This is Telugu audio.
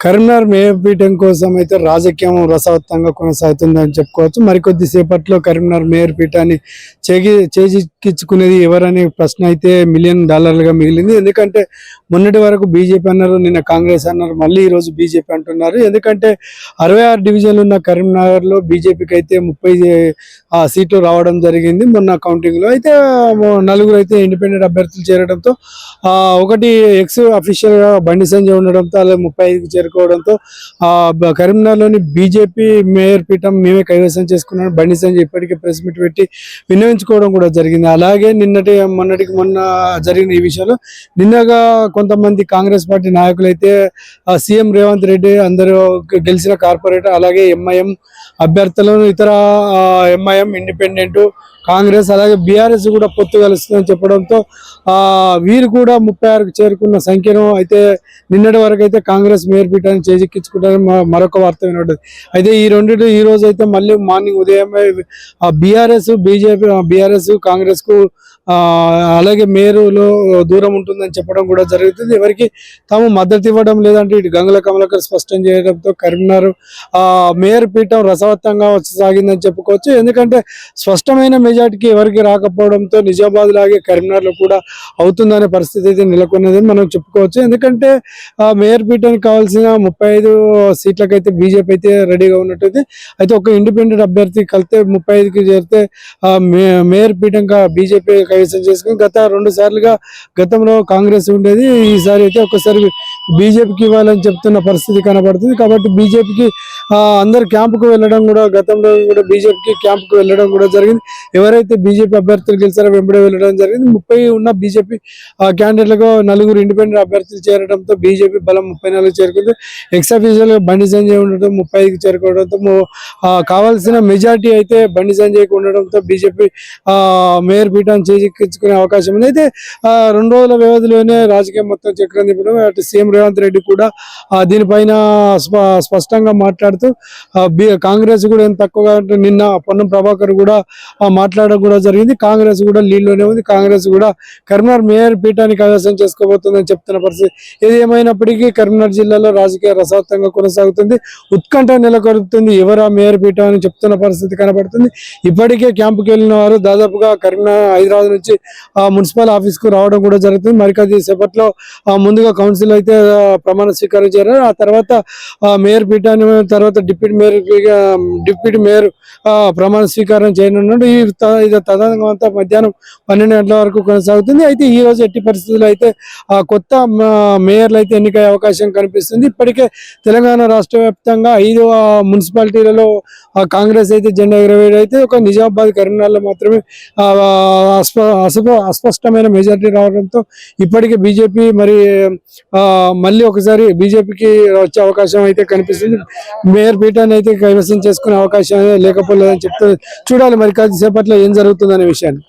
కరీంనగర్ మేయర్ పీఠం కోసం అయితే రాజకీయం రసవత్తంగా కొనసాగుతుందని చెప్పుకోవచ్చు. మరికొద్ది సేపట్లో కరీంనగర్ మేయర్ పీఠాన్ని చేజిక్కించుకునేది ఎవరనే ప్రశ్న అయితే $1 మిలియన్ మిగిలింది. ఎందుకంటే మొన్నటి వరకు బీజేపీ అన్నారు, నిన్న కాంగ్రెస్ అన్నారు, మళ్ళీ ఈరోజు బీజేపీ అంటున్నారు. ఎందుకంటే 66 డివిజన్లు ఉన్న కరీంనగర్లో బీజేపీకి అయితే 30 సీట్లు రావడం జరిగింది మొన్న కౌంటింగ్లో. అయితే నలుగురు అయితే ఇండిపెండెంట్ అభ్యర్థులు చేరడంతో ఒకటి ఎక్స్ అఫీషియల్గా బండి సంజయ్ ఉండడంతో అలా 35కి చేరుకోవడంతో కరీంనగర్లోని బీజేపీ మేయర్ పీఠం మేమే కైవసం చేసుకున్నాం బండి సంజయ్ ఇప్పటికే ప్రెస్ మీట్ పెట్టి విన్నవించుకోవడం కూడా జరిగింది. అలాగే మొన్నటికి మొన్న జరిగిన ఈ విషయంలో నిన్నగా కొంతమంది కాంగ్రెస్ పార్టీ నాయకులు అయితే సీఎం రేవంత్ రెడ్డి అందరూ గెలిచిన కార్పొరేటర్ అలాగే ఎంఐఎం అభ్యర్థులను ఇతర ఎంఐఎం ఇండిపెండెంట్ కాంగ్రెస్ అలాగే బీఆర్ఎస్ కూడా పొత్తు కలుస్తుందని చెప్పడంతో వీరు కూడా 36కు చేరుకున్న సంఖ్యను అయితే నిన్నటి వరకు అయితే కాంగ్రెస్ మేయర్ పీఠాన్ని చేజిక్కించుకుంటారని మరొక వార్త వినబడ్డది. అయితే ఈ రోజు అయితే మళ్ళీ మార్నింగ్ ఉదయమే బీఆర్ఎస్ కాంగ్రెస్కు అలాగే మేయర్లో దూరం ఉంటుందని చెప్పడం కూడా జరుగుతుంది. ఎవరికి తాము మద్దతు ఇవ్వడం లేదంటే ఇటు గంగుల కమలాకర్ స్పష్టం చేయడంతో కరీంనగర్ మేయర్ పీఠం రసవత్తంగా సాగిందని చెప్పుకోవచ్చు. ఎందుకంటే స్పష్టమైన మెజార్టీకి ఎవరికి రాకపోవడంతో నిజామాబాద్ లాగే కరీంనగర్లో కూడా అవుతుందనే పరిస్థితి అయితే నెలకొన్నదని మనం చెప్పుకోవచ్చు. ఎందుకంటే మేయర్ పీఠానికి కావాల్సిన 35 సీట్లకైతే బీజేపీ అయితే రెడీగా ఉన్నట్టు. అయితే ఒక ఇండిపెండెంట్ అభ్యర్థి కలిస్తే 35కి చేరితే మేయర్ పీఠంగా బీజేపీ కైవసం చేసుకుని గత 2 సార్లుగా గతంలో కాంగ్రెస్ ఉండేది. ఈసారి అయితే ఒక్కసారి బీజేపీకి ఇవ్వాలని చెప్తున్న పరిస్థితి కనబడుతుంది. కాబట్టి బీజేపీకి అందరు క్యాంపుకు వెళ్ళడం కూడా గతంలో కూడా బీజేపీకి క్యాంపుకు వెళ్ళడం కూడా జరిగింది. ఎవరైతే బీజేపీ అభ్యర్థులు గెలిచారో వెంబడే వెళ్ళడం జరిగింది. 30 ఉన్న బీజేపీ క్యాండిడేట్లకు 4 ఇండిపెండెంట్ అభ్యర్థులు చేరడంతో బీజేపీ బలం 34 చేరుకుంది. ఎక్స్ అఫీషియల్ బండి సంజయ్ ఉండడం 35కి చేరుకోవడంతో కావాల్సిన మెజార్టీ అయితే బండి సంజయ్కి ఉండడంతో బీజేపీ మేయర్ పీఠాన్ని చేజిక్కించుకునే అవకాశం ఉంది. అయితే 2 రోజుల వ్యవధిలోనే రాజకీయం మొత్తం చక్రం తిప్పడం. అటు సీఎం రేవంత్ రెడ్డి కూడా దీనిపైన స్పష్టంగా మాట్లాడుతూ కాంగ్రెస్ కూడా ఏం తక్కువగా నిన్న పొన్నం ప్రభాకర్ కూడా మాట్లాడడం కూడా జరిగింది. కాంగ్రెస్ కూడా లీడ్లోనే ఉంది. కాంగ్రెస్ కూడా కరీంనగర్ మేయర్ పీఠాన్ని కైవసం చేసుకోబోతుందని చెప్తున్న పరిస్థితి. ఏది ఏమైనప్పటికీ కరీంనగర్ జిల్లాలో రాజకీయ రసవత్తంగా కొనసాగుతుంది. ఉత్కంఠ నెలకొల్పుతుంది. ఎవరా మేయర్ పీఠం అని చెప్తున్న పరిస్థితి కనబడుతుంది. ఇప్పటికే క్యాంపుకి వెళ్ళిన వారు దాదాపుగా కరీంనగర్ హైదరాబాద్ నుంచి మున్సిపల్ ఆఫీస్కు రావడం కూడా జరుగుతుంది. మరికొద్ది సేపట్లో ముందుగా కౌన్సిల్ అయితే ప్రమాణ స్వీకారం చేయారు. ఆ తర్వాత మేయర్ పీఠాన్ని తర్వాత డిప్యూటీ మేయర్ ప్రమాణ స్వీకారం చేయనున్నాడు. ఇది తదనంగా అంతా మధ్యాహ్నం 12 గంటల వరకు కొనసాగుతుంది. అయితే ఈ రోజు ఎట్టి పరిస్థితుల్లో అయితే కొత్త మేయర్లు అయితే ఎన్నికయ్యే అవకాశం కనిపిస్తుంది. ఇప్పటికే తెలంగాణ రాష్ట్ర వ్యాప్తంగా 5 మున్సిపాలిటీలలో కాంగ్రెస్ అయితే జెండా ఎగరవేయడం అయితే ఒక నిజామాబాద్ కరీంనగర్లో మాత్రమే అస్పష్టమైన మెజారిటీ రావడంతో ఇప్పటికే బీజేపీ మళ్ళీ ఒకసారి బీజేపీకి వచ్చే అవకాశం అయితే కనిపిస్తుంది. మేయర్ పీఠాన్ని అయితే కైవసం చేసుకునే అవకాశం లేకపోలేదని చెప్తే చూడాలి మరి కొద్దిసేపట్లో ఏం జరుగుతుందనే విషయాన్ని.